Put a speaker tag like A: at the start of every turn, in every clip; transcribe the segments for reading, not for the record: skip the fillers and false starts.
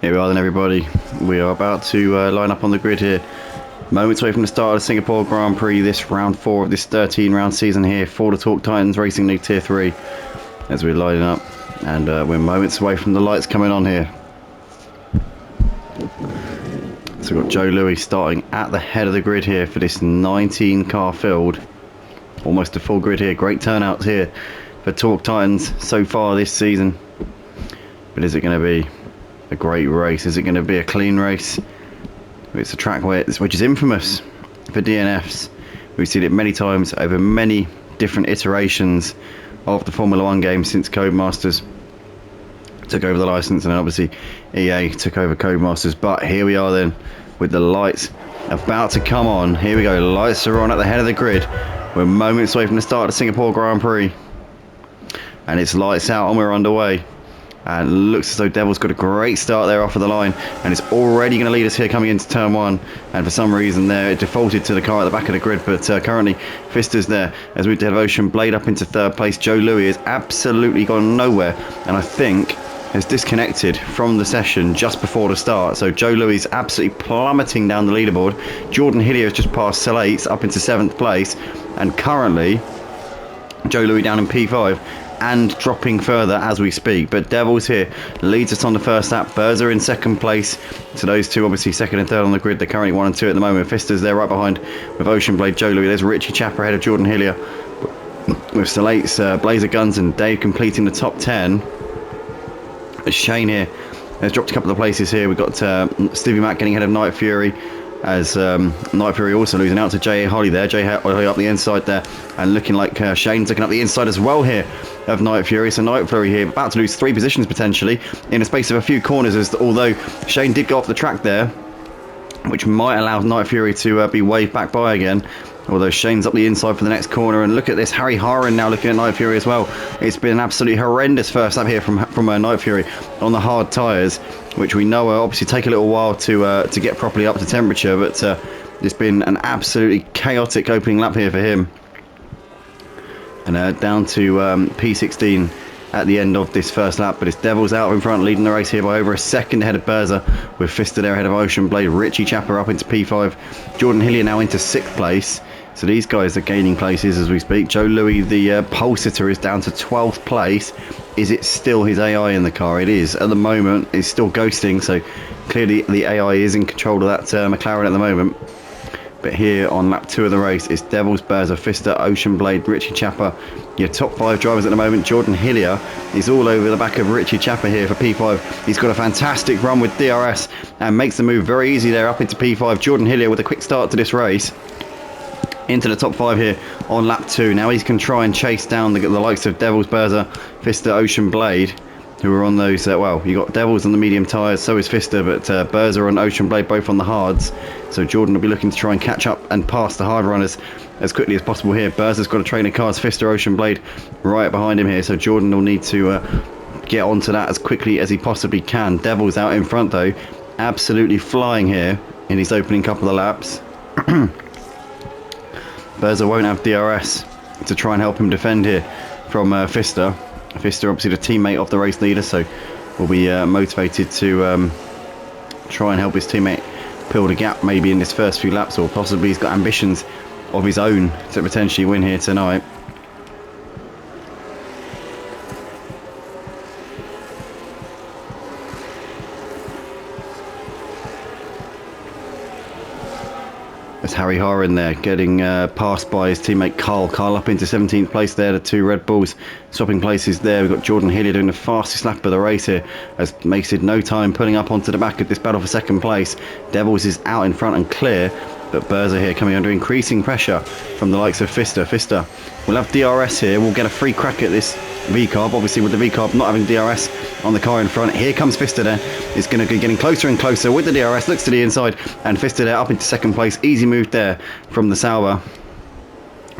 A: Here we are then, everybody. We are about to line up on the grid here. Moments away from the start of the Singapore Grand Prix, this round 4 of this 13-round season here for the Talk Titans Racing League Tier 3. As we're lining up, and we're moments away from the lights coming on here. So we've got Joe Louis starting at the head of the grid here for this 19-car field. Almost a full grid here. Great turnouts here for Talk Titans so far this season. But is it going to be a great race? Is it going to be a clean race? It's a track which is infamous for DNFs. We've seen it many times over many different iterations of the Formula 1 game since Codemasters took over the license, and then obviously EA took over Codemasters. But here we are then with the lights about to come on. Here we go, lights are on at the head of the grid. We're moments away from the start of the Singapore Grand Prix, and it's lights out and we're underway. And it looks as though Devil's got a great start there off of the line, and it's already going to lead us here coming into turn 1. And for some reason there, it defaulted to the car at the back of the grid, but currently Fister's there as we have Ocean Blade up into 3rd place. Joe Louis has absolutely gone nowhere, and I think has disconnected from the session just before the start. So Joe Louis absolutely plummeting down the leaderboard. Jordan Hillier has just passed Salates up into 7th place, and currently Joe Louis down in P5 and dropping further as we speak. But Devils here leads us on the first lap. Berza in 2nd place. So those two obviously 2nd and 3rd on the grid. They're currently 1 and 2 at the moment. Fister's there right behind with Ocean Blade, Joe Louis. There's Richie Chapper ahead of Jordan Hillier with Salates, Blazer Guns and Dave completing the top 10. Shane here has dropped a couple of places here. We've got Stevie Mack getting ahead of Night Fury, as Night Fury also losing out to J.A. Holly there. J.A. Holly up the inside there, and looking like Shane's looking up the inside as well here of Night Fury. So Night Fury here about to lose 3 positions potentially in a space of a few corners, as although Shane did go off the track there, which might allow Night Fury to be waved back by again. Although Shane's up the inside for the next corner, and look at this, Harry Haran now looking at Night Fury as well. It's been an absolutely horrendous first lap here from Night Fury on the hard tyres, which we know obviously take a little while to get properly up to temperature, but it's been an absolutely chaotic opening lap here for him. And down to P16 at the end of this first lap, but it's Devils out in front, leading the race here by over a second ahead of Berza, with Fister there ahead of Ocean Blade. Richie Chapper up into P5, Jordan Hillier now into 6th place. So these guys are gaining places as we speak. Joe Louis, the pole sitter, is down to 12th place. Is it still his AI in the car? It is. At the moment, it's still ghosting, so clearly the AI is in control of that McLaren at the moment. But here on lap 2 of the race, it's Devils, Berza, Fister, Ocean Blade, Richie Chapper. Your top 5 drivers at the moment. Jordan Hillier is all over the back of Richie Chapper here for P5. He's got a fantastic run with DRS and makes the move very easy there up into P5. Jordan Hillier with a quick start to this race into the top 5 here on lap 2. Now he can try and chase down the likes of Devils, Berza, Fister, Ocean Blade, who are on those, well, you got Devils on the medium tyres, so is Fister, but Berza and Ocean Blade both on the hards. So Jordan will be looking to try and catch up and pass the hard runners as quickly as possible here. Berza's got a train of cars, Fister, Ocean Blade right behind him here, so Jordan will need to get onto that as quickly as he possibly can. Devils out in front though, absolutely flying here in his opening couple of laps. Berza won't have DRS to try and help him defend here from Fister. Fister obviously the teammate of the race leader, so will be motivated to try and help his teammate fill the gap maybe in this first few laps, or possibly he's got ambitions of his own to potentially win here tonight. There's Harry Haran there getting passed by his teammate Carl. Carl up into 17th place there, the 2 Red Bulls swapping places there. We've got Jordan Hillier doing the fastest lap of the race here, as wasted no time pulling up onto the back of this battle for 2nd place. Devils is out in front and clear, but Berza here coming under increasing pressure from the likes of Fister. Fister will have DRS here, we'll get a free crack at this V-carb, obviously with the V-carb not having DRS on the car in front. Here comes Fister then, it's going to be getting closer and closer with the DRS, looks to the inside, and Fister there up into 2nd place. Easy move there from the Sauber.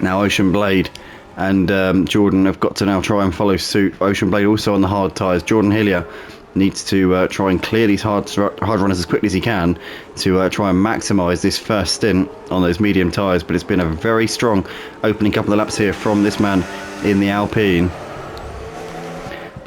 A: Now Ocean Blade and Jordan have got to now try and follow suit. Ocean Blade also on the hard tyres. Jordan Hillier needs to try and clear these hard runners as quickly as he can to try and maximise this first stint on those medium tyres. But it's been a very strong opening couple of laps here from this man in the Alpine.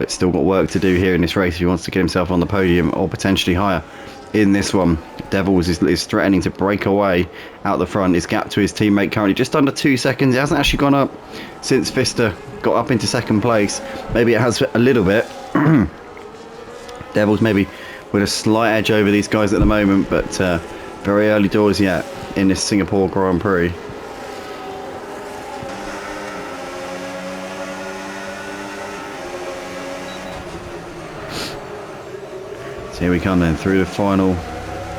A: but still got work to do here in this race if he wants to get himself on the podium or potentially higher in this one. Devils is threatening to break away out the front. His gap to his teammate currently just under 2 seconds. It hasn't actually gone up since Pfister got up into second place. Maybe it has a little bit. Devils maybe with a slight edge over these guys at the moment, but very early doors yet in this Singapore Grand Prix. So here we come then through the final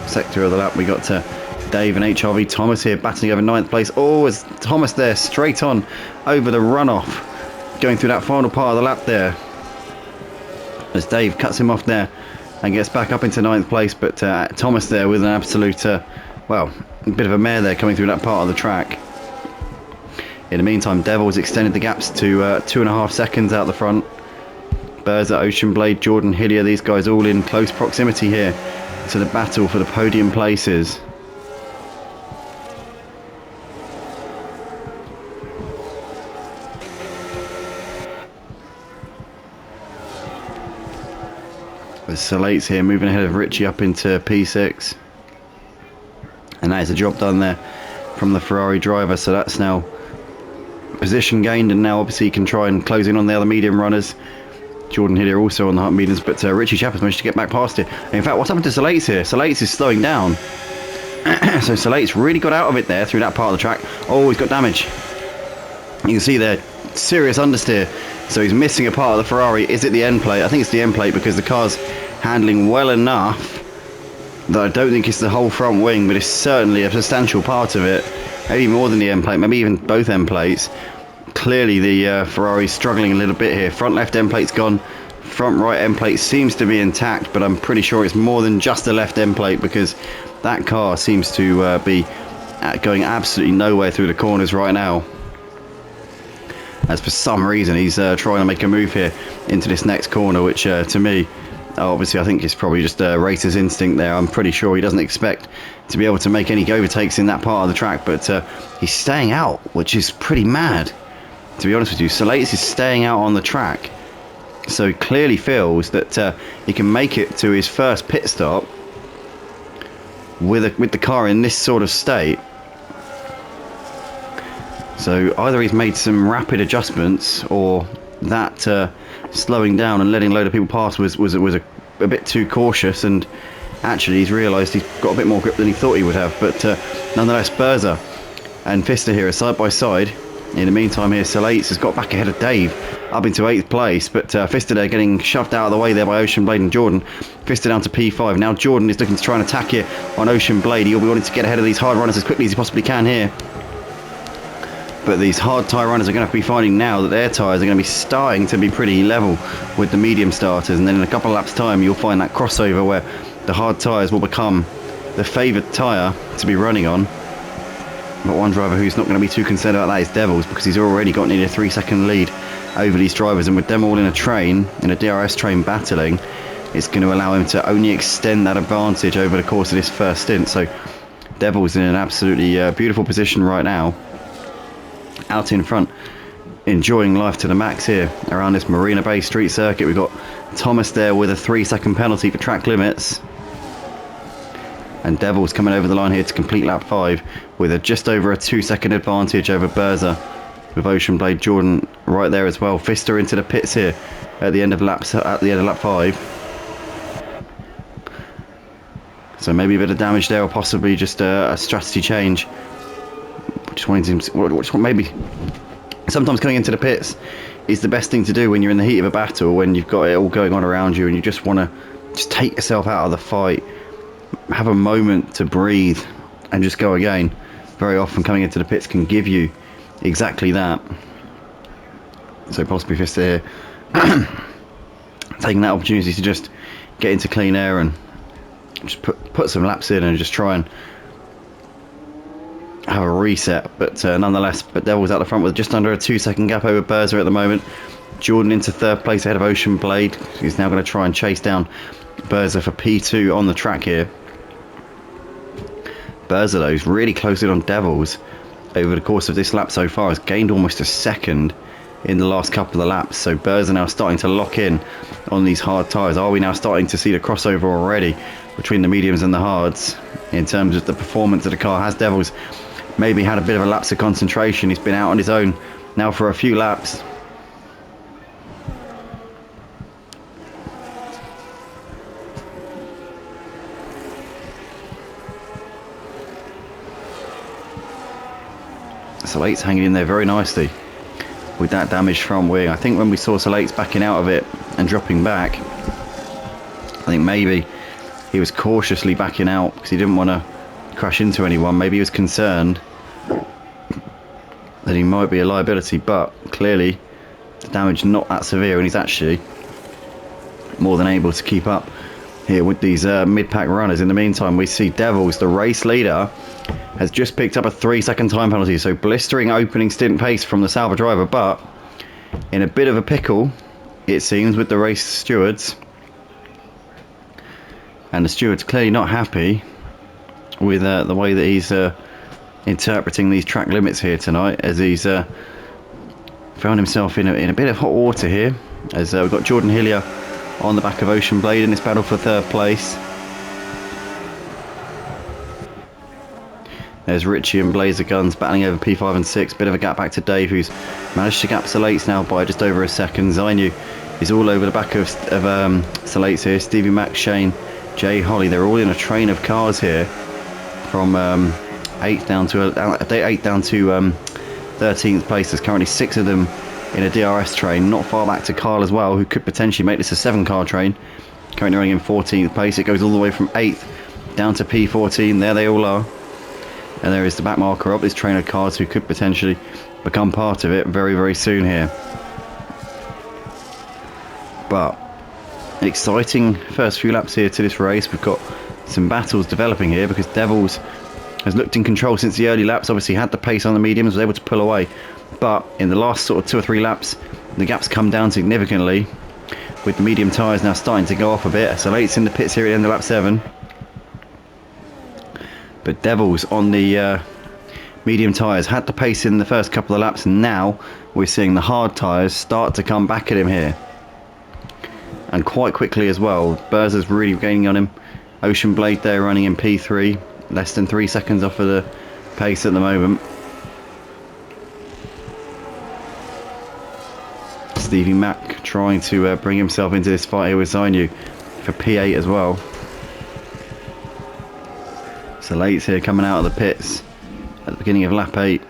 A: sector of the lap. We got to Dave and HRV Thomas here battling over 9th place. Oh, as Thomas there straight on over the runoff, going through that final part of the lap there, as Dave cuts him off there and gets back up into 9th place. But Thomas there with an absolute well, a bit of a mare there coming through that part of the track. In the meantime, Devils extended the gaps to 2.5 seconds out the front. Berza, Ocean Blade, Jordan Hillier, these guys all in close proximity here to the battle for the podium places. With Salates here moving ahead of Richie up into P6. And that is a job done there from the Ferrari driver, so that's now position gained, and now obviously he can try and close in on the other medium runners. Jordan Hillier also on the hot mediums, but Richie Chappers managed to get back past it. And in fact, what's happened to Salates here? Salates is slowing down. So Salates really got out of it there through that part of the track. Oh, he's got damage. You can see there, serious understeer. So he's missing a part of the Ferrari. Is it the end plate? I think it's the end plate because the car's handling well enough that I don't think it's the whole front wing, but it's certainly a substantial part of it. Maybe more than the end plate, maybe even both end plates. Clearly the Ferrari's struggling a little bit here. Front left end plate's gone. Front right end plate seems to be intact, but I'm pretty sure it's more than just the left end plate because that car seems to be going absolutely nowhere through the corners right now. As for some reason he's trying to make a move here into this next corner, which to me, obviously I think it's probably just a racer's instinct there. I'm pretty sure he doesn't expect to be able to make any overtakes in that part of the track, but he's staying out, which is pretty mad, to be honest with you. Salates is staying out on the track, so he clearly feels that he can make it to his first pit stop with the car in this sort of state. So either he's made some rapid adjustments, or that slowing down and letting a load of people pass was a bit too cautious, and actually he's realised he's got a bit more grip than he thought he would have. But nonetheless, Berza and Pfister here are side by side. In the meantime here, Salates has got back ahead of Dave up into 8th place, but Pfister there getting shoved out of the way there by Ocean Blade and Jordan. Pfister down to P5. Now Jordan is looking to try and attack here on Ocean Blade. He'll be wanting to get ahead of these hard runners as quickly as he possibly can here. But these hard tyre runners are going to have to be finding now that their tyres are going to be starting to be pretty level with the medium starters, and then in a couple of laps time you'll find that crossover where the hard tyres will become the favoured tyre to be running on. But one driver who's not going to be too concerned about that is Devils, because he's already got nearly a 3-second lead over these drivers, and with them all in a train, in a DRS train battling, it's going to allow him to only extend that advantage over the course of this first stint. So Devils in an absolutely beautiful position right now, out in front, enjoying life to the max here around this Marina Bay street circuit. We've got Thomas there with a 3-second penalty for track limits, and Devils coming over the line here to complete lap 5 with just over a 2-second advantage over Berza, with Ocean Blade Jordan right there as well. Pfister into the pits here at the end of lap 5. So maybe a bit of damage there, or possibly just a strategy change. Just wanting to, maybe sometimes coming into the pits is the best thing to do when you're in the heat of a battle, when you've got it all going on around you and you just want to just take yourself out of the fight, have a moment to breathe and just go again. Very often coming into the pits can give you exactly that. So possibly Pfister here taking that opportunity to just get into clean air and just put some laps in and just try and have a reset. But nonetheless, but Devils out the front with just under a 2-second gap over Berza at the moment. Jordan into 3rd place ahead of Ocean Blade. He's now going to try and chase down Berza for P2 on the track here. Berza though is really close in on Devils over the course of this lap so far, has gained almost a second in the last couple of laps. So Burrs are now starting to lock in on these hard tyres. Are we now starting to see the crossover already between the mediums and the hards in terms of the performance of the car? Has Devils maybe had a bit of a lapse of concentration? He's been out on his own now for a few laps. Salate's hanging in there very nicely with that damaged front wing. I think when we saw Salate's backing out of it and dropping back, I think maybe he was cautiously backing out because he didn't want to crash into anyone. Maybe he was concerned that he might be a liability, but clearly the damage not that severe, and he's actually more than able to keep up here with these mid-pack runners. In the meantime, we see Devils, the race leader, has just picked up a 3-second time penalty, so blistering opening stint pace from the Sauber driver, but in a bit of a pickle, it seems, with the race stewards. And the steward's clearly not happy with the way that he's interpreting these track limits here tonight, as he's found himself in a bit of hot water here, as we've got Jordan Hillier on the back of Ocean Blade in this battle for third place. There's Richie and Blazer Guns battling over P5 and 6. Bit of a gap back to Dave, who's managed to gap Salates now by just over a second. Zainu is all over the back of Salates here. Stevie Mac, Shane, Jay, Holly, they're all in a train of cars here from 8th down to 13th place. There's currently 6 of them in a DRS train. Not far back to Kyle as well, who could potentially make this a 7-car train. Currently running in 14th place. It goes all the way from 8th down to P14. There they all are. And there is the back marker of this train of cars who could potentially become part of it very, very soon here. But an exciting first few laps here to this race. We've got some battles developing here because Devils has looked in control since the early laps. Obviously had the pace on the mediums, was able to pull away. But in the last sort of 2 or 3 laps, the gap's come down significantly, with the medium tyres now starting to go off a bit. So Late's in the pits here at the end of lap 7. But Devils on the medium tyres had the pace in the first couple of laps, and now we're seeing the hard tyres start to come back at him here. And quite quickly as well. Berzer's really gaining on him. Ocean Blade there running in P3. Less than 3 seconds off of the pace at the moment. Stevie Mack trying to bring himself into this fight here with Zainu for P8 as well. So Late's here coming out of the pits at the beginning of lap 8.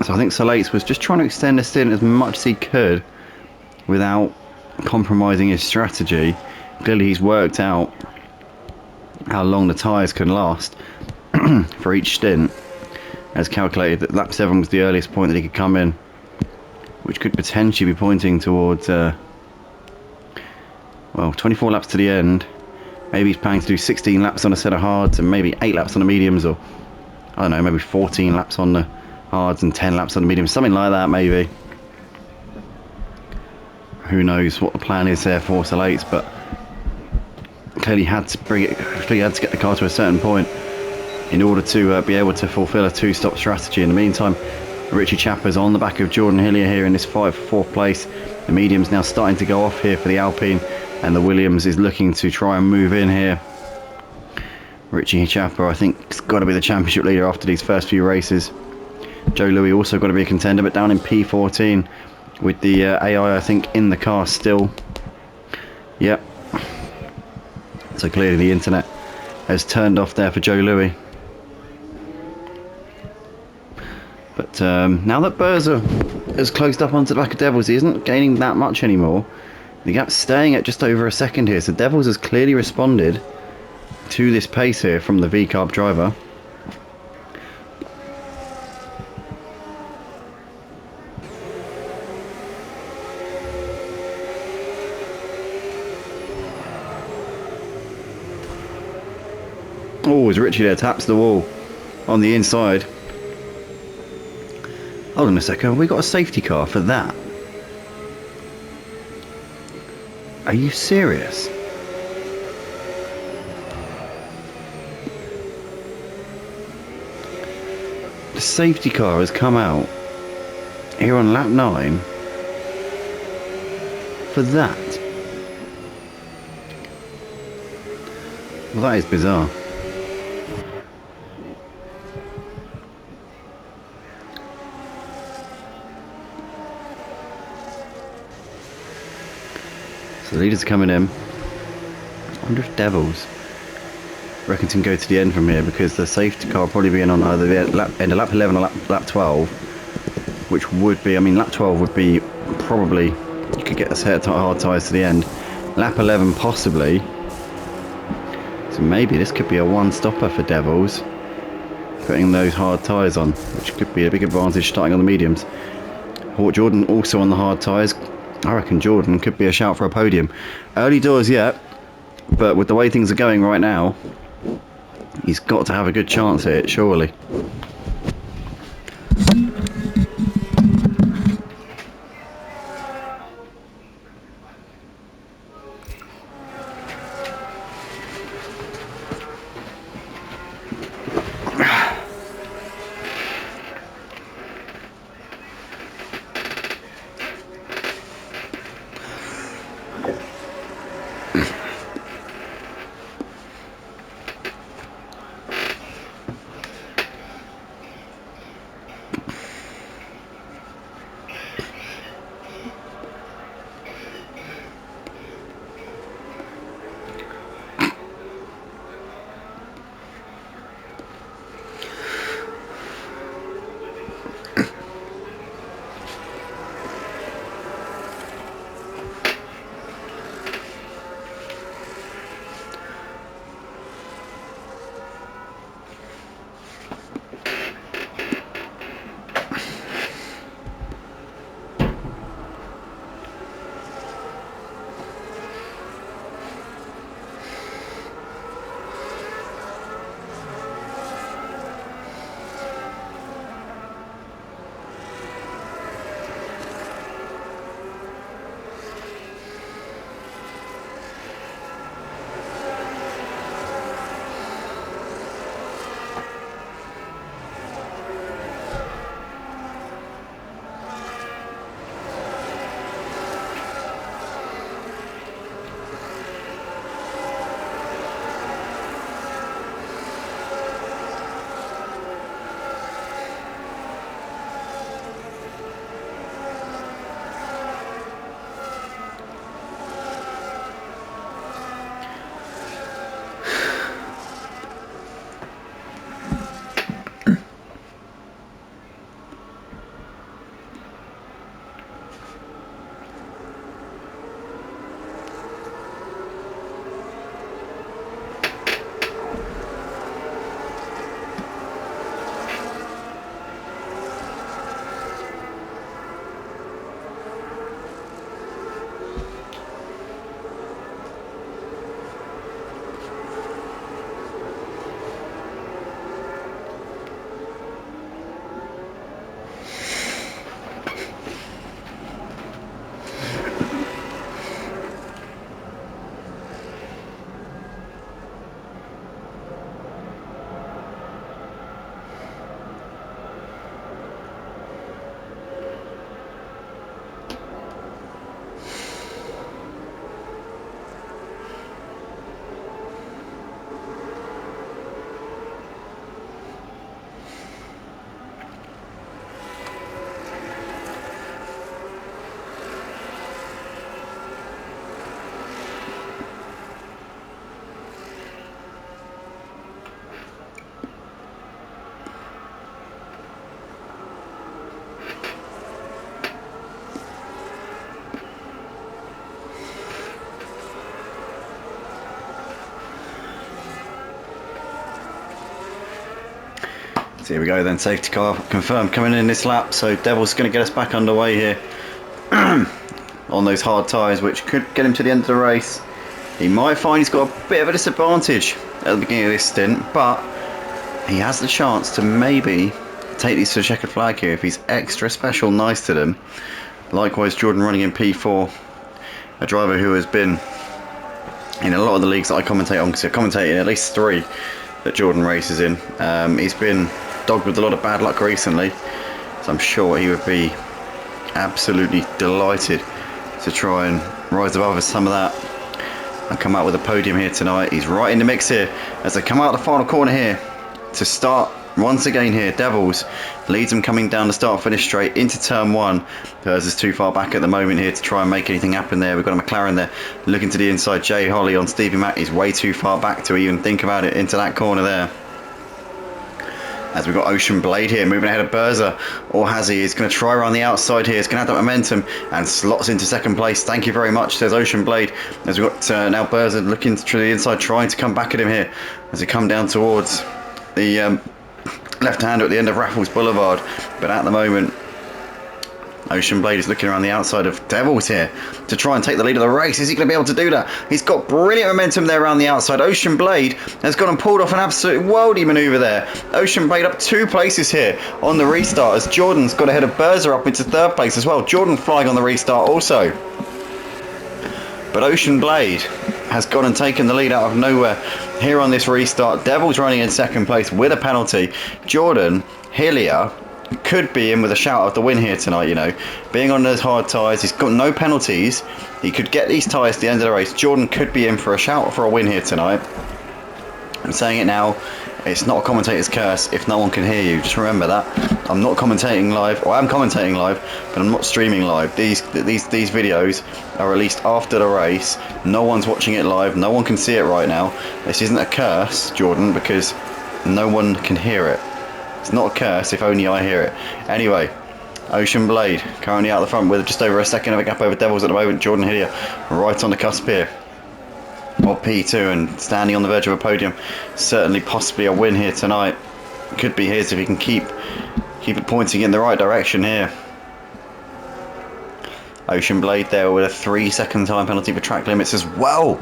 A: So I think Salates was just trying to extend the stint as much as he could without compromising his strategy. Clearly he's worked out how long the tyres can last for each stint. Has calculated that lap 7 was the earliest point that he could come in, which could potentially be pointing towards well, 24 laps to the end. Maybe he's planning to do 16 laps on a set of hards and maybe 8 laps on the mediums, or I don't know, maybe 14 laps on the hards and 10 laps on the mediums, something like that maybe. Who knows what the plan is there for Salates, but clearly had to bring it, clearly had to get the car to a certain point in order to be able to fulfill a 2-stop strategy. In the meantime, Richie Chapper's on the back of Jordan Hillier here in this fight for 4th place. The medium's now starting to go off here for the Alpine, and the Williams is looking to try and move in here. Richie Chapper, I think, has got to be the championship leader after these first few races. Joe Louis also got to be a contender, but down in P14 with the AI, I think, in the car still. Yep. So clearly the internet has turned off there for Joe Louis. But now that Berzer has closed up onto the back of Devils, he isn't gaining that much anymore. The gap's staying at just over a second here, so Devils has clearly responded to this pace here from the V-Carb driver. Oh, as Richie there taps the wall on the inside. Hold on a second, have we got a safety car for that? Are you serious? The safety car has come out here on lap 9 for that. Well, that is bizarre. So the leaders are coming in. I wonder if Devils reckons can go to the end from here, because the safety car will probably be in on either the end of lap 11 or lap 12, which would be, I mean, lap 12 would be probably, you could get a set of hard tyres to the end. Lap 11 possibly. So maybe this could be a one-stopper for Devils, putting those hard tyres on, which could be a big advantage starting on the mediums. Jordan also on the hard tyres. I reckon Jordan could be a shout for a podium. Early doors yet, but with the way things are going right now, he's got to have a good chance at it, surely. So here we go then, safety car confirmed coming in this lap, so Devil's going to get us back underway here on those hard tyres, which could get him to the end of the race. He might find he's got a bit of a disadvantage at the beginning of this stint, but he has the chance to maybe take these to the checkered flag here if he's extra special nice to them. Likewise, Jordan running in P4 a driver who has been in a lot of the leagues that I commentate on, because I commentate in at least 3 that Jordan races in. He's been dogged with a lot of bad luck recently, so I'm sure he would be absolutely delighted to try and rise above some of that and come out with a podium here tonight. He's right in the mix here as they come out the final corner here to start once again here. Devils leads them coming down the start finish straight into turn 1. Hers is too far back at the moment here to try and make anything happen there. We've got a McLaren there looking to the inside. Jay Holly on Stevie Mack is way too far back to even think about it into that corner there. As we've got Ocean Blade here moving ahead of Berza, or has he? He's going to try around the outside here. He's going to have that momentum and slots into second place. Thank you very much, says Ocean Blade. As we've got now Berza looking to the inside, trying to come back at him here as they come down towards the left-hander at the end of Raffles Boulevard. But at the moment, Ocean Blade is looking around the outside of Devils here to try and take the lead of the race. Is he going to be able to do that? He's got brilliant momentum there around the outside. Ocean Blade has gone and pulled off an absolute worldy manoeuvre there. Ocean Blade up 2 places here on the restart as Jordan's got ahead of Berza up into 3rd place as well. Jordan flying on the restart also. But Ocean Blade has gone and taken the lead out of nowhere here on this restart. Devils running in 2nd place with a penalty. Jordan Hillier could be in with a shout of the win here tonight, you know. Being on those hard tyres, he's got no penalties. He could get these tyres to the end of the race. Jordan could be in for a shout for a win here tonight. I'm saying it now, it's not a commentator's curse if no one can hear you. Just remember that. I'm not commentating live, or I am commentating live, but I'm not streaming live. These videos are released after the race. No one's watching it live. No one can see it right now. This isn't a curse, Jordan, because no one can hear it. It's not a curse if only I hear it. Anyway, Ocean Blade currently out the front with just over a second of a gap over Devils at the moment. Jordan Hillier right on the cusp here of P2 and standing on the verge of a podium. Certainly possibly a win here tonight. Could be his if he can keep it pointing in the right direction here. Ocean Blade there with a 3-second time penalty for track limits as well.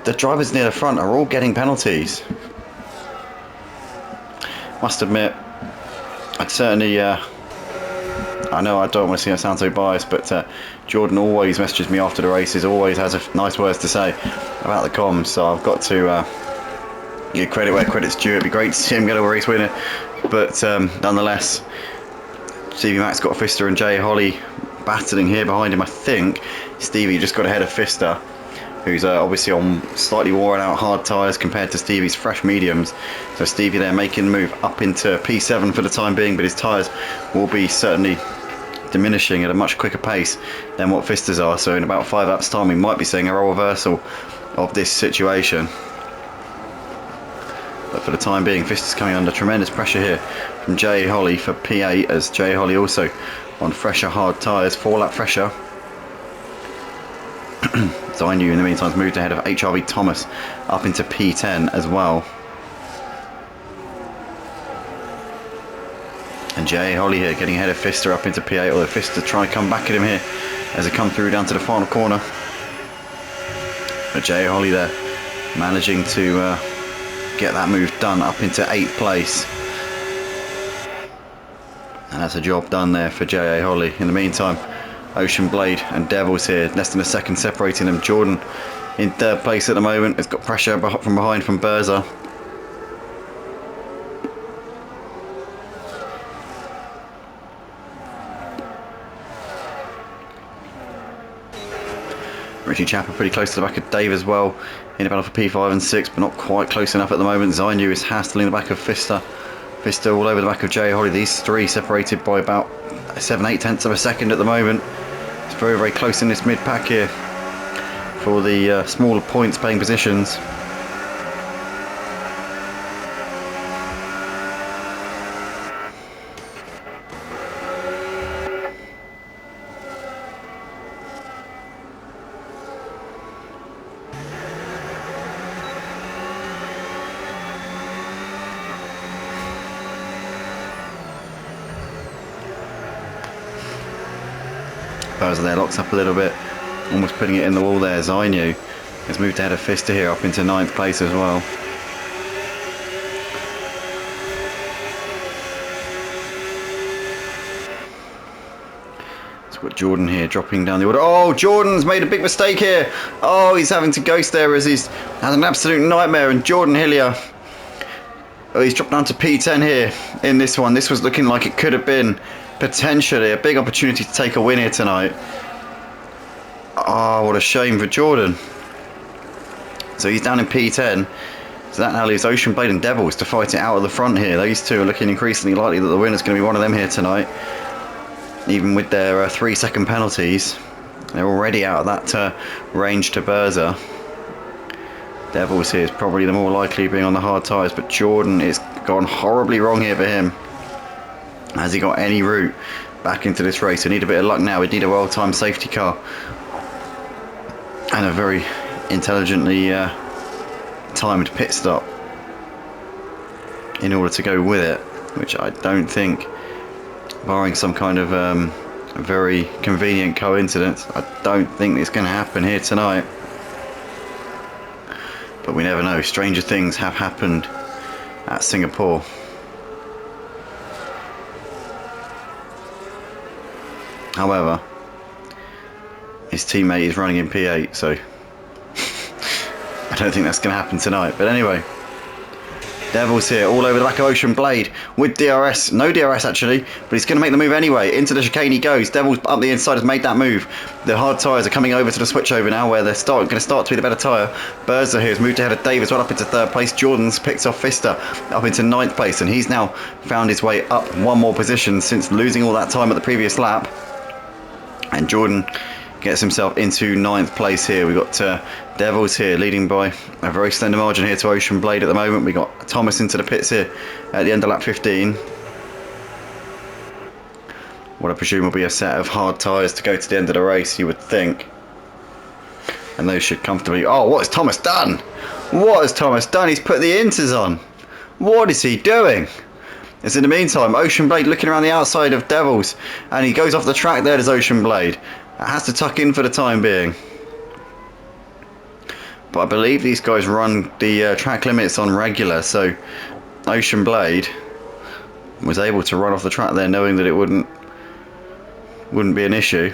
A: The drivers near the front are all getting penalties. Must admit, I'd certainly, I know I don't want to see I sound so biased, but Jordan always messages me after the races, always has nice words to say about the comms, so I've got to give credit where credit's due. It'd be great to see him get a race winner, but nonetheless, Stevie Mack's got a Fister and Jay Holly battling here behind him. I think Stevie just got ahead of Fister, who's obviously on slightly worn out hard tyres compared to Stevie's fresh mediums. So Stevie there making the move up into P7 for the time being, but his tyres will be certainly diminishing at a much quicker pace than what Fister's are. So in about 5 laps time we might be seeing a role reversal of this situation. But for the time being, Fister's coming under tremendous pressure here from Jay Holly for P8, as Jay Holly also on fresher hard tyres, 4-lap fresher. Zainu in the meantime has moved ahead of HRV Thomas up into P10 as well. And Jay Holly here getting ahead of Fister up into P8, although Fister trying to come back at him here as they come through down to the final corner. But Jay Holly there managing to get that move done up into 8th place. And that's a job done there for Jay Holly. In the meantime, Ocean Blade and Devils here, less than a second separating them. Jordan in 3rd place at the moment, has got pressure from behind from Berza. Richie Chapper pretty close to the back of Dave as well, in the battle for P5 and 6, but not quite close enough at the moment. Zainu is hassling the back of Fister. Fister all over the back of Jay Holly. These 3 separated by about 7-8 tenths of a second at the moment. It's very, very close in this mid-pack here for the smaller points paying positions. Berza there locks up a little bit, almost putting it in the wall there. Zainu has moved ahead of Fister here up into 9th place as well. So we've got Jordan here dropping down the order. Oh, Jordan's made a big mistake here. Oh, he's having to ghost there as he's had an absolute nightmare. And Jordan Hillier, oh, he's dropped down to P10 here in this one. This was looking like it could have been potentially a big opportunity to take a win here tonight. Oh, what a shame for Jordan. So he's down in P10. So that now leaves Ocean Blade and Devils to fight it out of the front here. These two are looking increasingly likely that the winner's going to be one of them here tonight. Even with their 3-second penalties, they're already out of that range to Berza. Devils here is probably the more likely being on the hard tyres, but Jordan is gone horribly wrong here for him. Has he got any route back into this race? We need a bit of luck now. We need a well-timed safety car and a very intelligently timed pit stop in order to go with it, which I don't think, barring some kind of very convenient coincidence, I don't think it's going to happen here tonight. But we never know. Stranger things have happened at Singapore. However, his teammate is running in P8, so I don't think that's going to happen tonight. But anyway, Devils here all over the back of Ocean Blade with DRS. No DRS actually, but he's going to make the move anyway. Into the chicane he goes. Devils up the inside has made that move. The hard tyres are coming over to the switchover now, where they're going to start to be the better tyre. Berza here has moved ahead of Davis well up into 3rd place. Jordan's picked off Pfister up into 9th place, and he's now found his way up one more position since losing all that time at the previous lap. And Jordan gets himself into 9th place here. We've got Devils here leading by a very slender margin here to Ocean Blade at the moment. We got Thomas into the pits here at the end of lap 15. What I presume will be a set of hard tyres to go to the end of the race, you would think. And those should comfortably... Oh, what has Thomas done? What has Thomas done? He's put the inters on. What is he doing? As in the meantime, Ocean Blade looking around the outside of Devils, and he goes off the track. There's Ocean Blade. Has to tuck in for the time being. But I believe these guys run the track limits on regular, so Ocean Blade was able to run off the track there knowing that it wouldn't be an issue.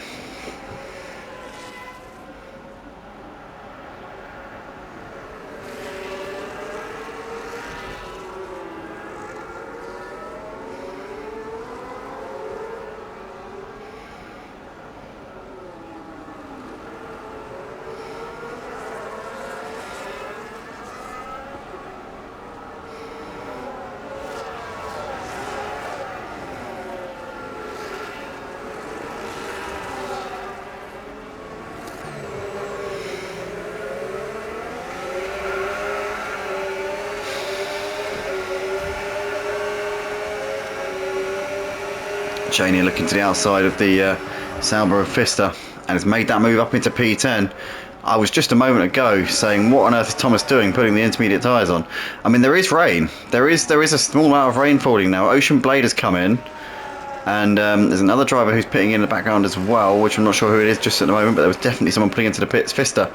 A: Cheney looking to the outside of the Sauber of Pfister and has made that move up into P10. I was just a moment ago saying, what on earth is Thomas doing putting the intermediate tyres on? I mean, there is rain. There is a small amount of rain falling now. Ocean Blade has come in, and there's another driver who's pitting in the background as well, which I'm not sure who it is just at the moment, but there was definitely someone putting into the pits. Pfister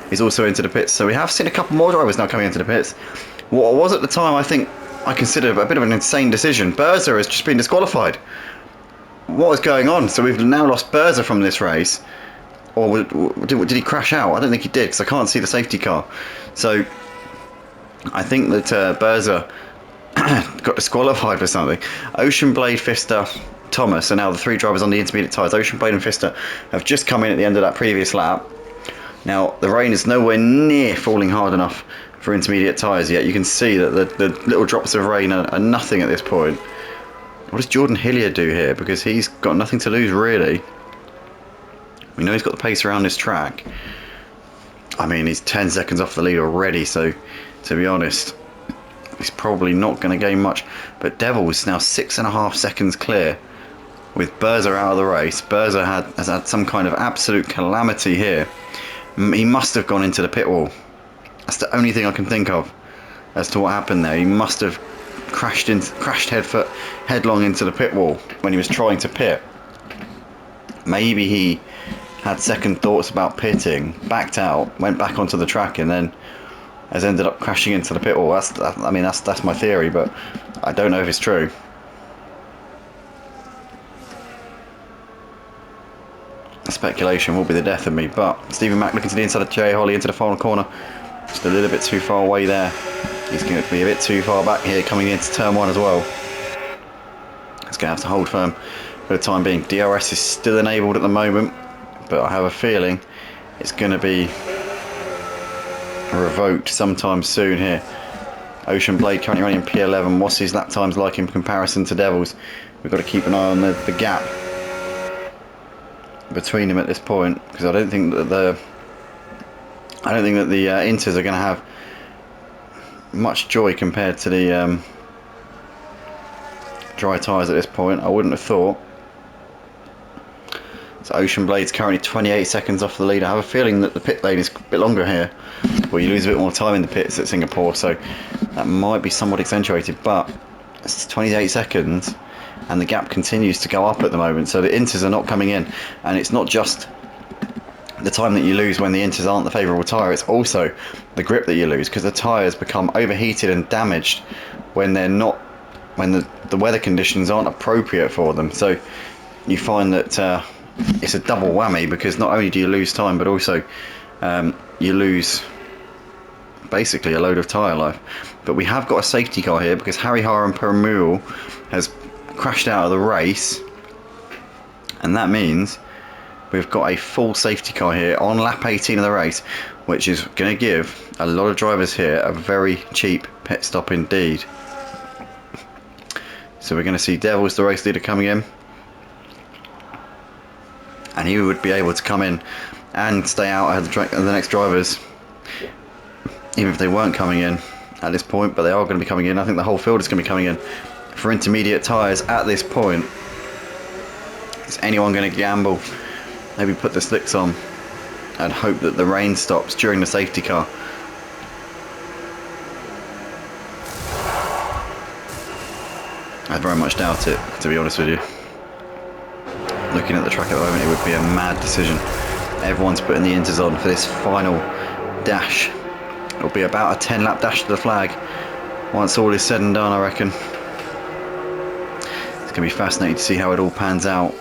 A: is also into the pits, so we have seen a couple more drivers now coming into the pits. What was at the time, I think, I considered a bit of an insane decision. Berza has just been disqualified. What was going on? So we've now lost Berza from this race. Or did he crash out? I don't think he did, because I can't see the safety car. So I think that Berza got disqualified for something. Ocean Blade, Pfister, Thomas are now the 3 drivers on the intermediate tyres. Ocean Blade and Pfister have just come in at the end of that previous lap. Now, the rain is nowhere near falling hard enough for intermediate tyres yet. You can see that the little drops of rain are nothing at this point. What does Jordan Hillier do here? Because he's got nothing to lose, really. We know he's got the pace around this track. I mean, he's 10 seconds off the lead already, so to be honest, he's probably not going to gain much. But Devils now 6.5 seconds clear with Berza out of the race. Berza has had some kind of absolute calamity here. He must have gone into the pit wall. That's the only thing I can think of as to what happened there. He must have crashed headlong into the pit wall when he was trying to pit. Maybe he had second thoughts about pitting, backed out, went back onto the track, and then has ended up crashing into the pit wall. That's my theory, but I don't know if it's true. speculation will be the death of me. But Stephen Mack looking to the inside of Jay Holly into the final corner. Just a little bit too far away there. He's going to be a bit too far back here coming into turn 1 as well. He's going to have to hold firm for the time being. DRS is still enabled at the moment, but I have a feeling it's going to be revoked sometime soon here. Ocean Blade currently running in P11. What's his lap times like in comparison to Devils? We've got to keep an eye on the gap between them at this point, because I don't think that the Inters are going to have much joy compared to the dry tyres at this point. I wouldn't have thought. So Ocean Blade's currently 28 seconds off the lead. I have a feeling that the pit lane is a bit longer here, where you lose a bit more time in the pits at Singapore, so that might be somewhat accentuated, but it's 28 seconds and the gap continues to go up at the moment, so the Inters are not coming in. And it's not just the time that you lose when the Inters aren't the favourable tyre, it's also the grip that you lose, because the tyres become overheated and damaged when they're not, when the weather conditions aren't appropriate for them. So you find that it's a double whammy, because not only do you lose time, but also you lose basically a load of tyre life. But we have got a safety car here, because Hariharan Perumal has crashed out of the race, and that means we've got a full safety car here on lap 18 of the race, which is going to give a lot of drivers here a very cheap pit stop indeed. So we're going to see Devils, the race leader, coming in, and he would be able to come in and stay out ahead of the next drivers, even if they weren't coming in at this point, but they are going to be coming in. I think the whole field is going to be coming in for intermediate tyres at this point. Is anyone going to gamble? Maybe put the slicks on and hope that the rain stops during the safety car. I very much doubt it, to be honest with you. Looking at the track at the moment, it would be a mad decision. Everyone's putting the Inters on for this final dash. It'll be about a 10 lap dash to the flag once all is said and done, I reckon. It's going to be fascinating to see how it all pans out.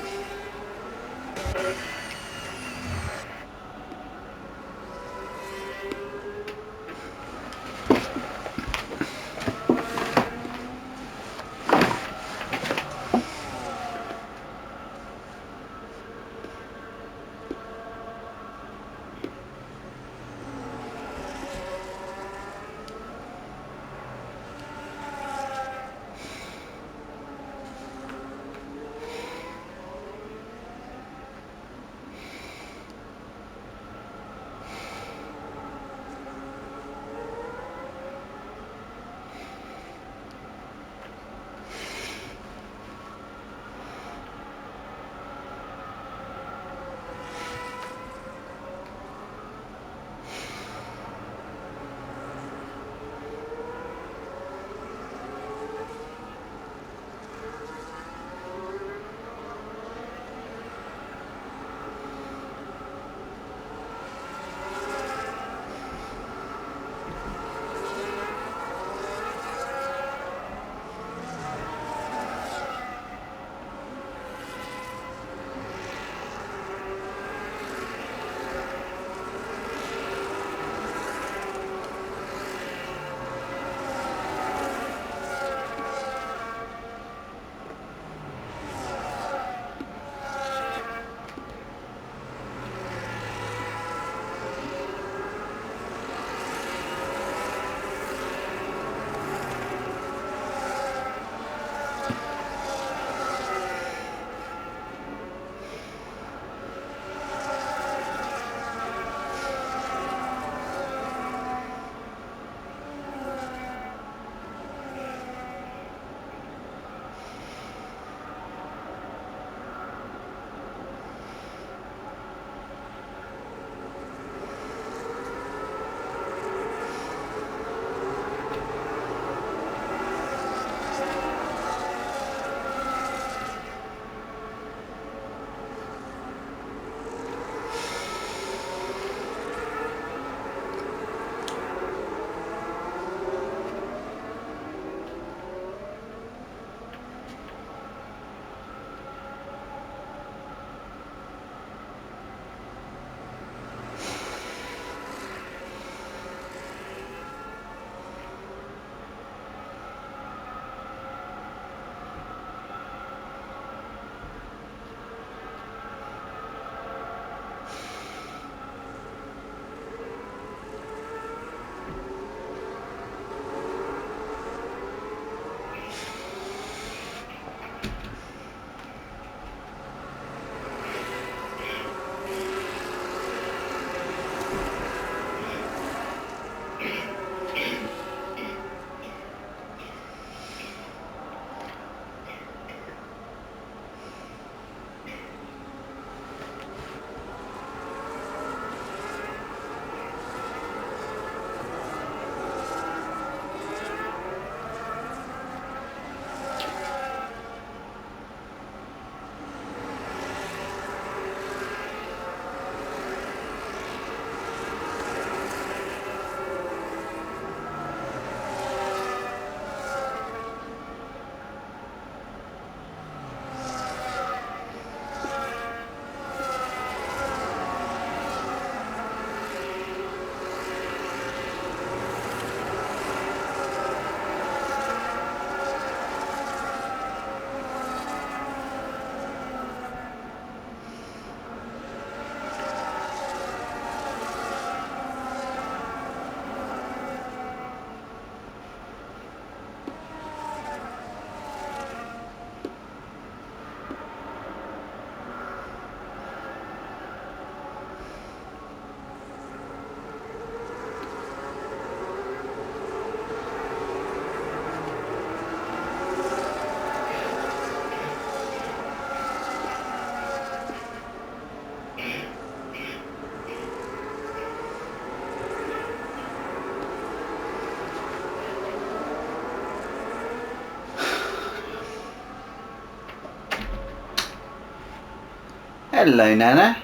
A: Hello, Nana.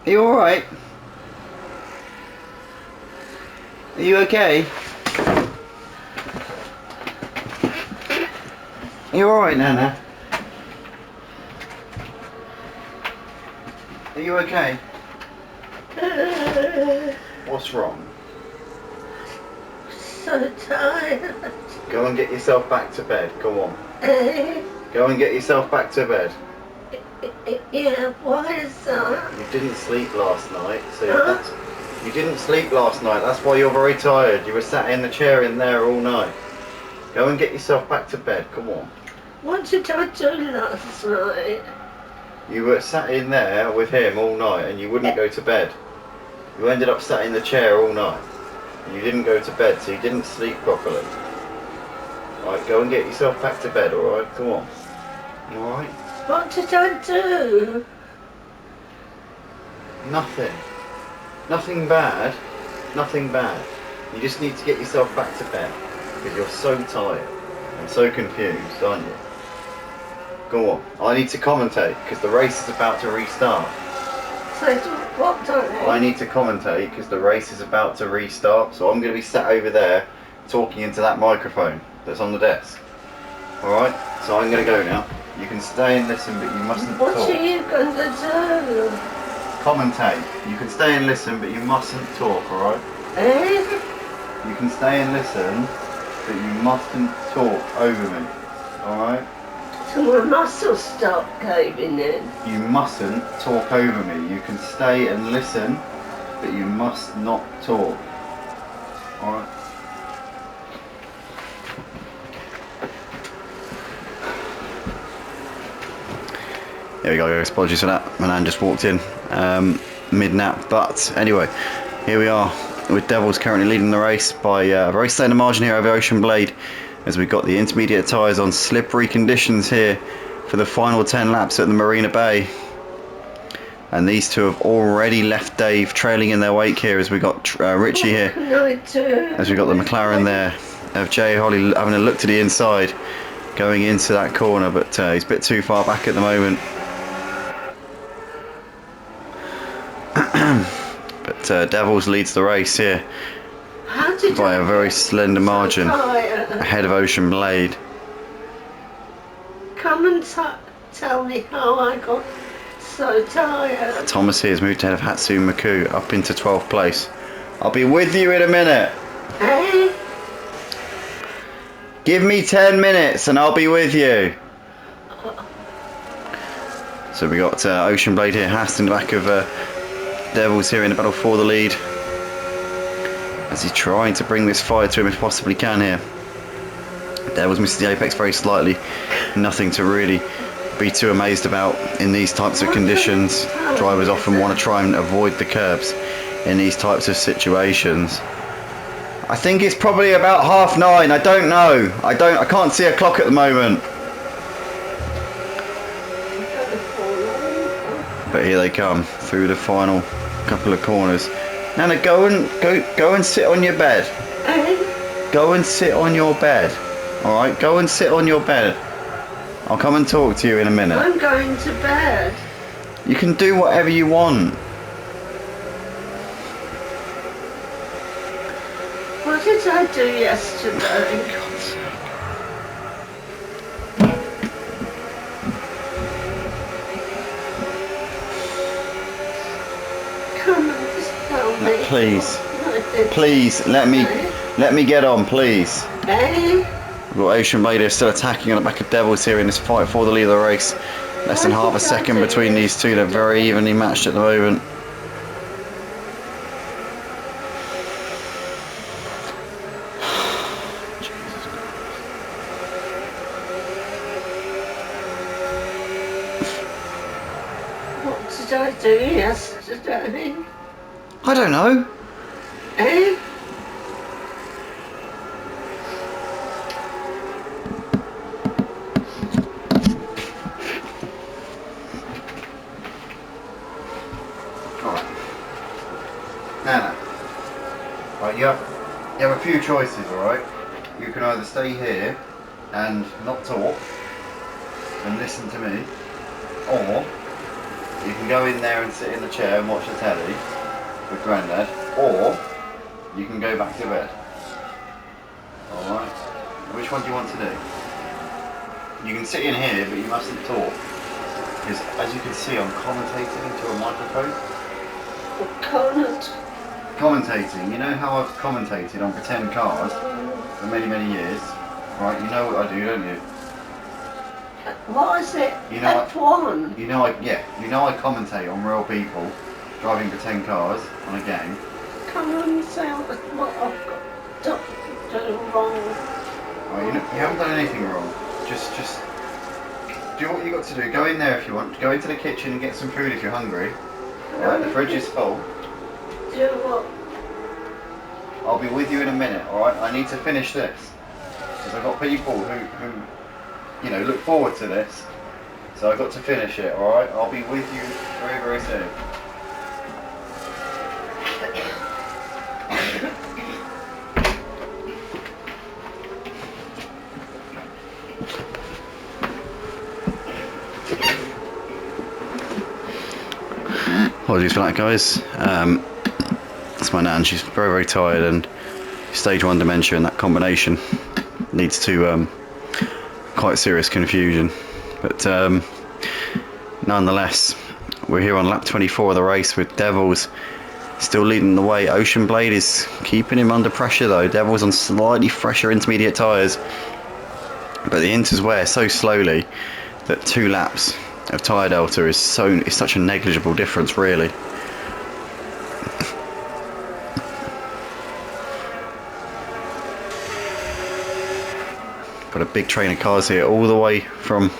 A: Are you alright? Are you okay? Are you alright, Nana? Are you okay? What's wrong?
B: So tired.
A: Go and get yourself back to bed. Go on. Go and get yourself back to bed.
B: Yeah, why is that?
A: You didn't sleep last night, so you didn't sleep last night. That's why you're very tired. You were sat in the chair in there all night. Go and get yourself back to bed. Come on.
B: What did I do last night?
A: You were sat in there with him all night and you wouldn't go to bed. You ended up sat in the chair all night. And you didn't go to bed, so you didn't sleep properly. Alright, go and get yourself back to bed, alright? Come on. Alright?
B: What did I do?
A: Nothing. Nothing bad. Nothing bad. You just need to get yourself back to bed. Because you're so tired and so confused, aren't you? Go on. I need to commentate because the race is about to restart.
B: So what time?
A: I need to commentate because the race is about to restart. So I'm going to be sat over there talking into that microphone that's on the desk. Alright? So I'm going to go now. You can stay and listen, but you mustn't talk.
B: What are you going to do?
A: Commentate. You can stay and listen, but you mustn't talk, alright? You can stay and listen, but you mustn't talk over me. Alright?
B: So my muscles start caving in.
A: You mustn't talk over me. You can stay and listen, but you must not talk. Alright? There we go, guys. Apologies for that. My nan just walked in mid-nap. But anyway, here we are with Devils currently leading the race by a very slender margin here over Ocean Blade, as we've got the intermediate tyres on slippery conditions here for the final 10 laps at the Marina Bay. And these two have already left Dave trailing in their wake here, as we got Richie here, as we got the McLaren there of Jay Holly having a look to the inside going into that corner, but he's a bit too far back at the moment. But Devils leads the race here by a very slender margin ahead of Ocean Blade.
B: Come and tell me how I got so tired.
A: Thomas here has moved ahead of Hatsu Maku up into 12th place. I'll be with you in a minute. Give me 10 minutes and I'll be with you. So we got Ocean Blade here, Hast in the back of Devils here in the battle for the lead, as he's trying to bring this fire to him if possibly can here. Devils misses the apex very slightly. Nothing to really be too amazed about in these types of conditions. Drivers often want to try and avoid the curbs in these types of situations. I think it's probably about 9:30. I don't know. I can't see a clock at the moment. But here they come through the final couple of corners. Nana, go and sit on your bed. Go and sit on your bed. Alright, go and sit on your bed. I'll come and talk to you in a minute.
B: I'm going to bed.
A: You can do whatever you want.
B: What did I do yesterday? Come and just tell me.
A: Please, let me get on, please. We've got Ocean Blade still attacking on the back of Devils here in this fight for the lead of the race. Less than half a second between these two. They're very evenly matched at the moment.
B: What did I do yesterday?
A: I don't know. Nana, right, you have a few choices, alright? You can either stay here and not talk and listen to me, Or you can go in there and sit in the chair and watch the telly with Grandad, or you can go back to bed. Alright? Which one do you want to do? You can sit in here, but you mustn't talk. Because as you can see, I'm commentating into a microphone. Commentating, you know how I've commentated on pretend cars for many, many years? Right, you know what I do, don't you?
B: What is it?
A: You know
B: F1?
A: You know I commentate on real people driving pretend cars on a game.
B: Come on, say what I've got to do wrong.
A: Right, you haven't done anything wrong. Just do what you got to do. Go in there if you want. Go into the kitchen and get some food if you're hungry. Alright, the fridge is full.
B: Do what?
A: I'll be with you in a minute, alright? I need to finish this. Because I've got people who you know, look forward to this. So I've got to finish it, alright? I'll be with you very, very soon. Apologies for that, guys. That's my nan. She's very, very tired, and stage 1 dementia, and that combination leads to quite serious confusion. But nonetheless, we're here on lap 24 of the race with Devils still leading the way. Ocean Blade is keeping him under pressure though. Devils on slightly fresher intermediate tyres, but the inters wear so slowly that 2 laps of tyre delta is such a negligible difference, really. Got a big train of cars here, all the way from,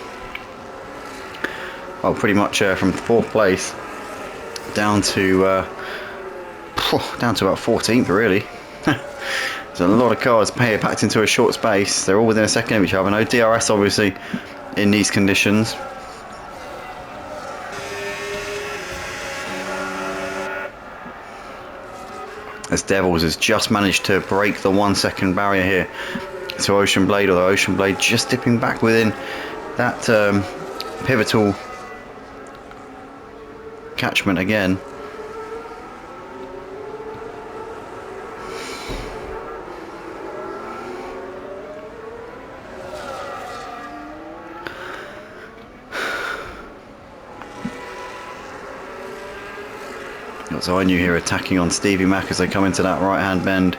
A: well, pretty much from 4th place down to about 14th, really. There's a lot of cars packed into a short space. They're all within a second of each other. No DRS, obviously, in these conditions. As Devils has just managed to break the 1 second barrier here to Ocean Blade, although Ocean Blade just dipping back within that pivotal catchment again. So I knew here attacking on Stevie Mack as they come into that right hand bend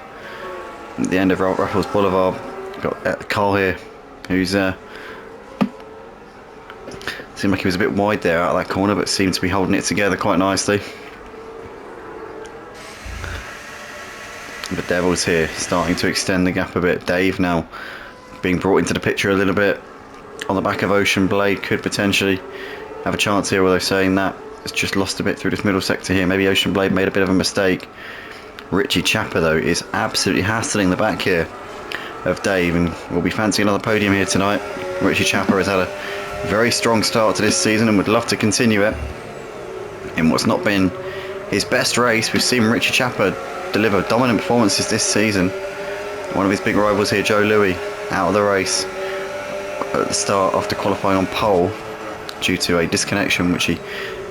A: at the end of Raffles Boulevard. Got Carl here, who's seemed like he was a bit wide there out of that corner, but seemed to be holding it together quite nicely. The Devils here starting to extend the gap a bit. Dave now being brought into the picture a little bit on the back of Ocean Blade, could potentially have a chance here, although saying that it's just lost a bit through this middle sector here. Maybe Ocean Blade made a bit of a mistake. Richie Chapper though is absolutely hassling the back here of Dave, and will be fancying another podium here tonight. Richie Chapper has had a very strong start to this season and would love to continue it in what's not been his best race. We've seen Richie Chapper deliver dominant performances this season. One of his big rivals here, Joe Louis, out of the race at the start after qualifying on pole due to a disconnection which he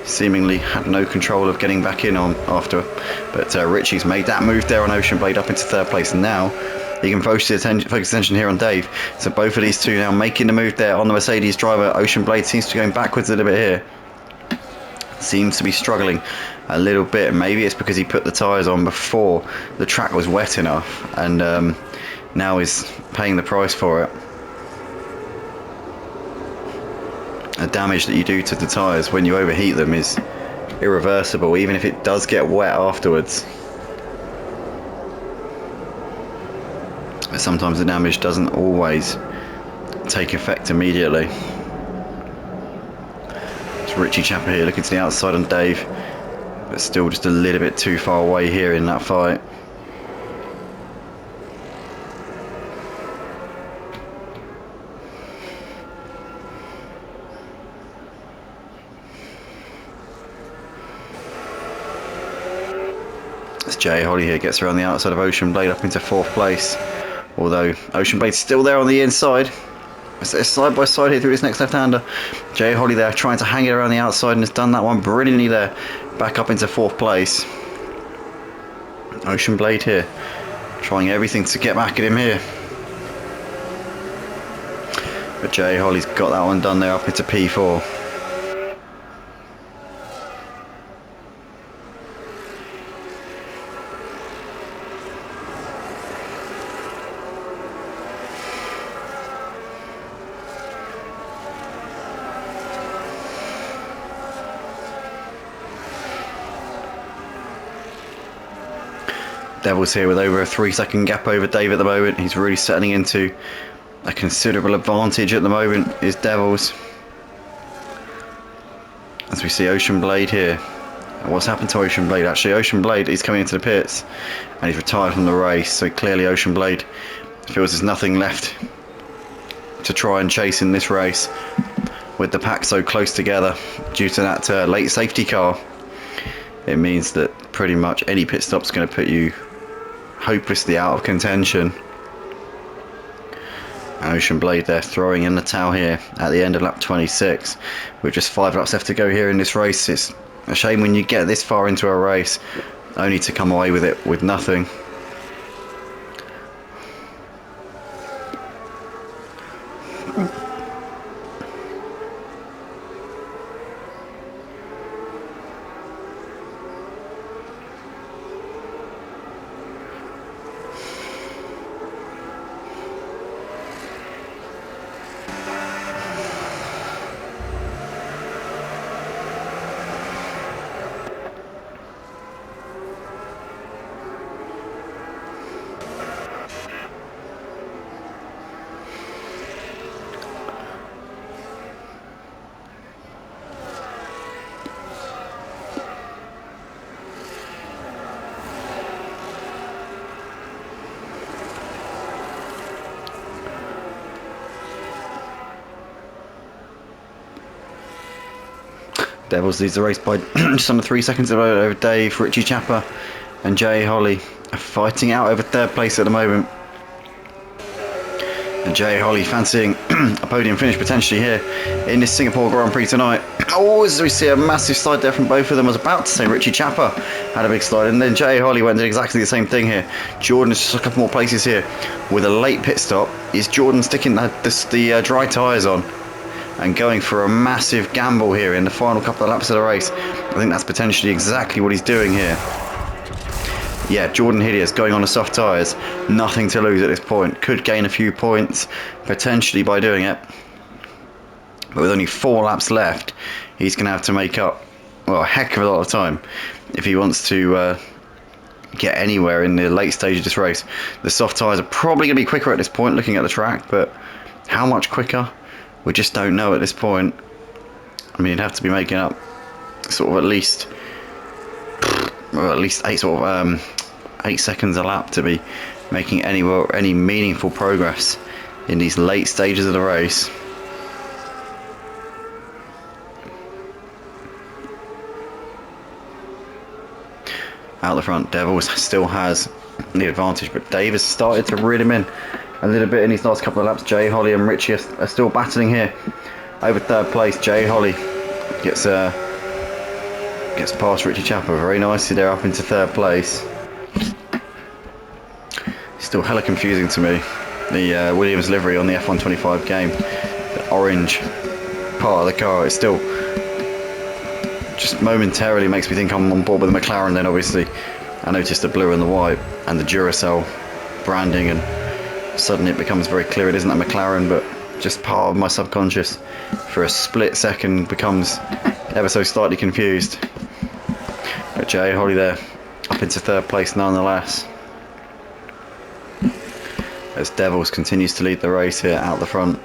A: seemingly had no control of getting back in on after. But Richie's made that move there on Ocean Blade up into 3rd place, and now he can focus attention here on Dave. So both of these two now making the move there on the Mercedes driver. Ocean Blade seems to be going backwards a little bit here. Seems to be struggling a little bit. Maybe it's because he put the tyres on before the track was wet enough, and now is paying the price for it. The damage that you do to the tyres when you overheat them is irreversible, even if it does get wet afterwards. But sometimes the damage doesn't always take effect immediately. It's Richie Chapper here looking to the outside on Dave, but still just a little bit too far away here in that fight. As Jay Holly here gets around the outside of Ocean Blade up into 4th place, although Ocean Blade's still there on the inside. It's side by side here through this next left-hander. Jay Holly there trying to hang it around the outside and has done that one brilliantly there. Back up into 4th place. Ocean Blade here, trying everything to get back at him here. But Jay Holly's got that one done there up into P4. Devils here with over a 3-second gap over Dave at the moment. He's really settling into a considerable advantage at the moment, is Devils. As we see Ocean Blade here. What's happened to Ocean Blade? Actually, Ocean Blade is coming into the pits and he's retired from the race. So clearly Ocean Blade feels there's nothing left to try and chase in this race with the pack so close together due to that late safety car. It means that pretty much any pit stop's going to put you hopelessly out of contention. Ocean Blade there throwing in the towel here at the end of lap 26 with just 5 laps left to go here in this race. It's a shame when you get this far into a race only to come away with it with nothing. Devils leads the race by just under 3 seconds over Dave. Richie Chapper and Jay Holly are fighting out over 3rd place at the moment. And Jay Holly fancying a podium finish potentially here in this Singapore Grand Prix tonight. Oh, as we see a massive slide there from both of them. I was about to say Richie Chapper had a big slide, and then Jay Holly went and did exactly the same thing here. Jordan is just a couple more places here with a late pit stop. Is Jordan sticking the dry tyres on and going for a massive gamble here in the final couple of laps of the race? I think that's potentially exactly what he's doing here. Yeah, Jordan Hideous going on the soft tyres, nothing to lose at this point. Could gain a few points potentially by doing it, but with only 4 laps left, he's going to have to make up, well, a heck of a lot of time if he wants to get anywhere in the late stage of this race. The soft tyres are probably going to be quicker at this point looking at the track, but how much quicker? We just don't know at this point. I mean, you'd have to be making up sort of at least 8 seconds a lap to be making any meaningful progress in these late stages of the race. Out the front, Devils still has the advantage, but Dave has started to reel him in a little bit in these last couple of laps. Jay Holly and Richie are still battling here over 3rd place. Jay Holly gets past Richie Chapper very nicely there up into 3rd place. Still hella confusing to me, the Williams livery on the F125 game. The orange part of the car, it still just momentarily makes me think I'm on board with the McLaren. Then obviously I noticed the blue and the white and the Duracell branding, and suddenly it becomes very clear it isn't a McLaren, but just part of my subconscious for a split second becomes ever so slightly confused. But Jay Holly there up into 3rd place nonetheless, as Devils continues to lead the race here out the front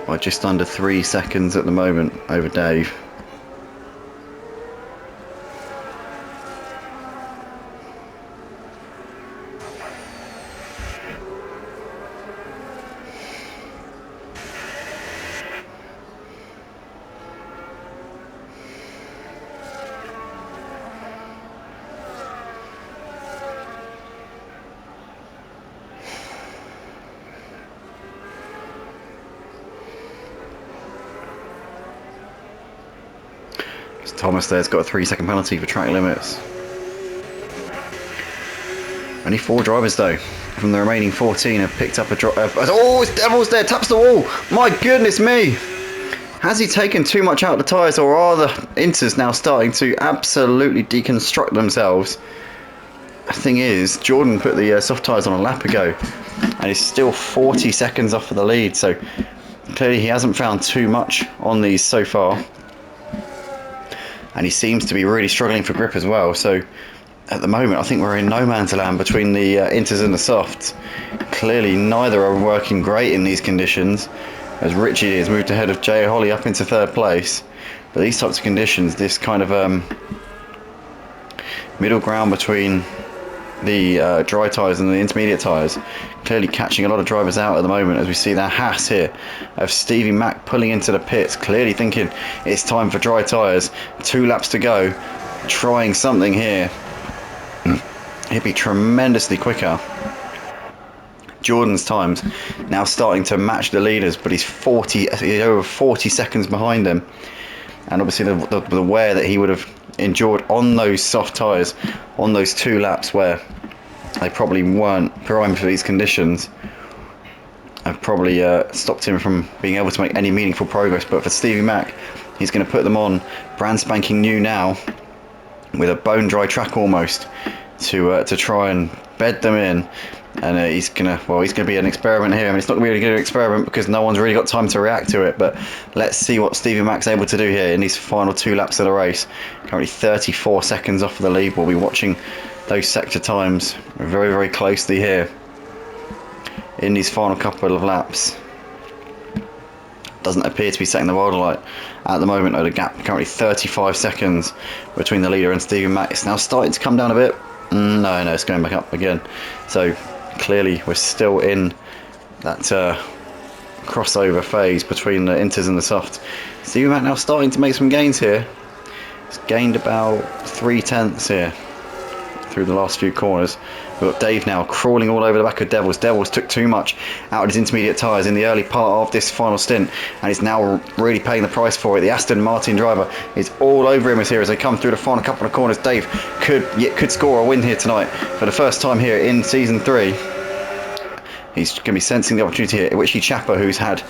A: by just under 3 seconds at the moment over Dave. Thomas there's got a 3-second penalty for track limits. Only 4 drivers though from the remaining 14 have picked up a drop. Oh, it's Devils there, taps the wall. My goodness me. Has he taken too much out of the tyres, or are the Inters now starting to absolutely deconstruct themselves? The thing is, Jordan put the soft tyres on a lap ago and he's still 40 seconds off of the lead, so clearly he hasn't found too much on these so far. And he seems to be really struggling for grip as well, so at the moment I think we're in no man's land between the Inters and the softs. Clearly neither are working great in these conditions, as Richie has moved ahead of Jay Holly up into 3rd place. But these types of conditions, this kind of middle ground between the dry tyres and the intermediate tyres, clearly catching a lot of drivers out at the moment, as we see that Haas here of Stevie Mack pulling into the pits, clearly thinking it's time for dry tyres. 2 laps to go, trying something here. He'd be tremendously quicker. Jordan's times now starting to match the leaders, but he's over 40 seconds behind them, and obviously the wear that he would have endured on those soft tyres on those 2 laps where they probably weren't primed for these conditions have probably stopped him from being able to make any meaningful progress. But for Stevie Mack, he's going to put them on brand spanking new now with a bone dry track almost to try and bed them in. And he's gonna be an experiment here. I mean, it's not gonna be a really good experiment because no one's really got time to react to it. But let's see what Stevie Mack's able to do here in these final 2 laps of the race. Currently 34 seconds off of the lead. We'll be watching those sector times very, very closely here in these final couple of laps. Doesn't appear to be setting the world alight at the moment, though. The gap currently 35 seconds between the leader and Stevie Mack. It's now starting to come down a bit. No, it's going back up again. So clearly we're still in that crossover phase between the Inters and the softs. Stevie Mack now starting to make some gains here. He's gained about 3/10 here through the last few corners. We've got Dave now crawling all over the back of Devils. Devils took too much out of his intermediate tyres in the early part of this final stint, and is now really paying the price for it. The Aston Martin driver is all over him here as they come through the final couple of corners. Dave could score a win here tonight for the first time here in season 3. He's going to be sensing the opportunity here. Richie Chapper, who's had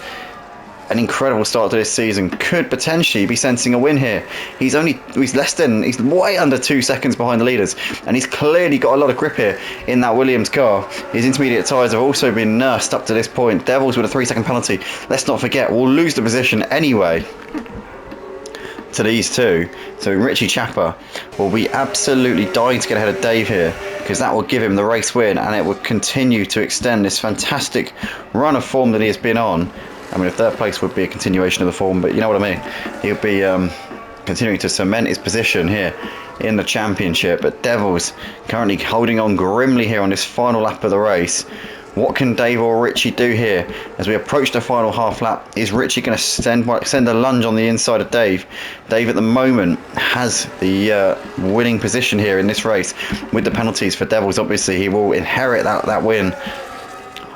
A: an incredible start to this season, could potentially be sensing a win here. He's way under 2 seconds behind the leaders, and he's clearly got a lot of grip here in that Williams car. His intermediate tyres have also been nursed up to this point. Devils with a 3-second penalty. Let's not forget, we'll lose the position anyway to these two. So Richie Chapper will be absolutely dying to get ahead of Dave here, because that will give him the race win, and it will continue to extend this fantastic run of form that he has been on. I mean, if 3rd place would be a continuation of the form, but you know what I mean. He'll be continuing to cement his position here in the championship. But Devils currently holding on grimly here on this final lap of the race. What can Dave or Richie do here as we approach the final half lap? Is Richie going to send a lunge on the inside of Dave? Dave at the moment has the winning position here in this race with the penalties for Devils. Obviously, he will inherit that win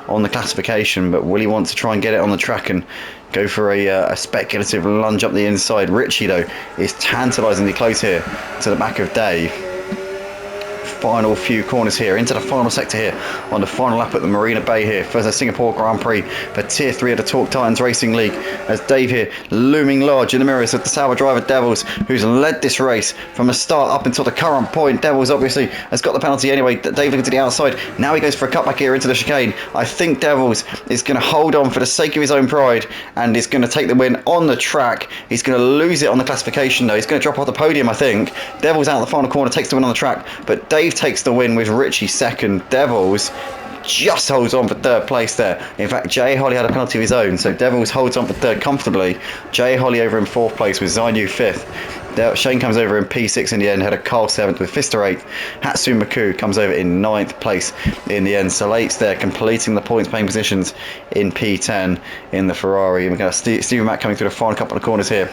A: on the classification, but will he want to try and get it on the track and go for a speculative lunge up the inside? Richie, though, is tantalisingly close here to the back of Dave. Final few corners here into the final sector here on the final lap at the Marina Bay here for the Singapore Grand Prix for Tier 3 of the Talk Titans Racing League, as Dave here looming large in the mirrors of the Sauber driver Devils, who's led this race from the start up until the current point. Devils obviously has got the penalty anyway. Dave looking to the outside. Now he goes for a cutback here into the chicane. I think Devils is going to hold on for the sake of his own pride and is going to take the win on the track. He's going to lose it on the classification though. He's going to drop off the podium, I think. Devils out of the final corner, takes the win on the track, but Dave takes the win with Richie second. Devils just holds on for 3rd place there. In fact, Jay Holly had a penalty of his own, so Devils holds on for 3rd comfortably. Jay Holly over in 4th place with Zainu 5th. Shane comes over in P6 in the end, had a Carl 7th with Fister 8th. Hatsu Maku comes over in 9th place in the end. So Late's there completing the points paying positions in P10 in the Ferrari. And we've got Stevie Mack coming through the final couple of corners here.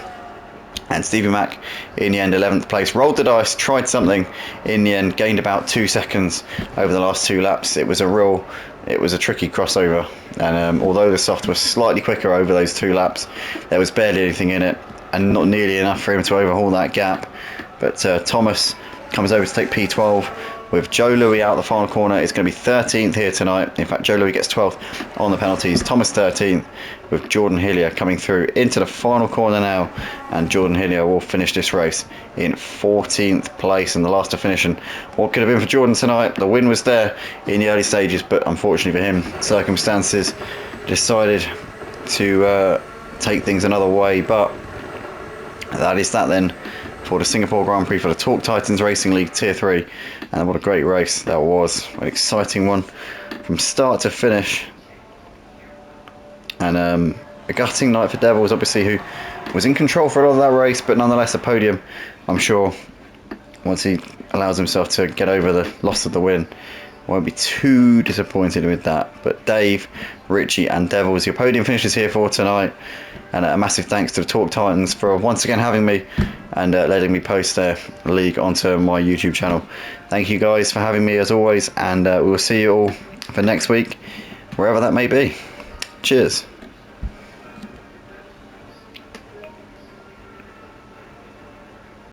A: And Stevie Mack in the end 11th place. Rolled the dice, tried something in the end, gained about 2 seconds over the last 2 laps. It was a tricky crossover, and although the soft was slightly quicker over those 2 laps, there was barely anything in it, and not nearly enough for him to overhaul that gap. But Thomas comes over to take P12 with Joe Louis out the final corner. It's going to be 13th here tonight. In fact, Joe Louis gets 12th on the penalties. Thomas 13th with Jordan Hillier coming through into the final corner now, and Jordan Hillier will finish this race in 14th place and the last to finish. And what could have been for Jordan tonight, the win was there in the early stages, but unfortunately for him, circumstances decided to take things another way. But that is that then for the Singapore Grand Prix for the Talk Titans Racing League Tier 3. And what a great race that was. An exciting one from start to finish. And a gutting night for Devils, obviously, who was in control for a lot of that race, but nonetheless a podium, I'm sure, once he allows himself to get over the loss of the win. Won't be too disappointed with that. But Dave, Richie and Devils, your podium finishes here for tonight. And a massive thanks to the Talk Titans for once again having me and letting me post their league onto my YouTube channel. Thank you guys for having me as always, and we'll see you all for next week, wherever that may be. Cheers.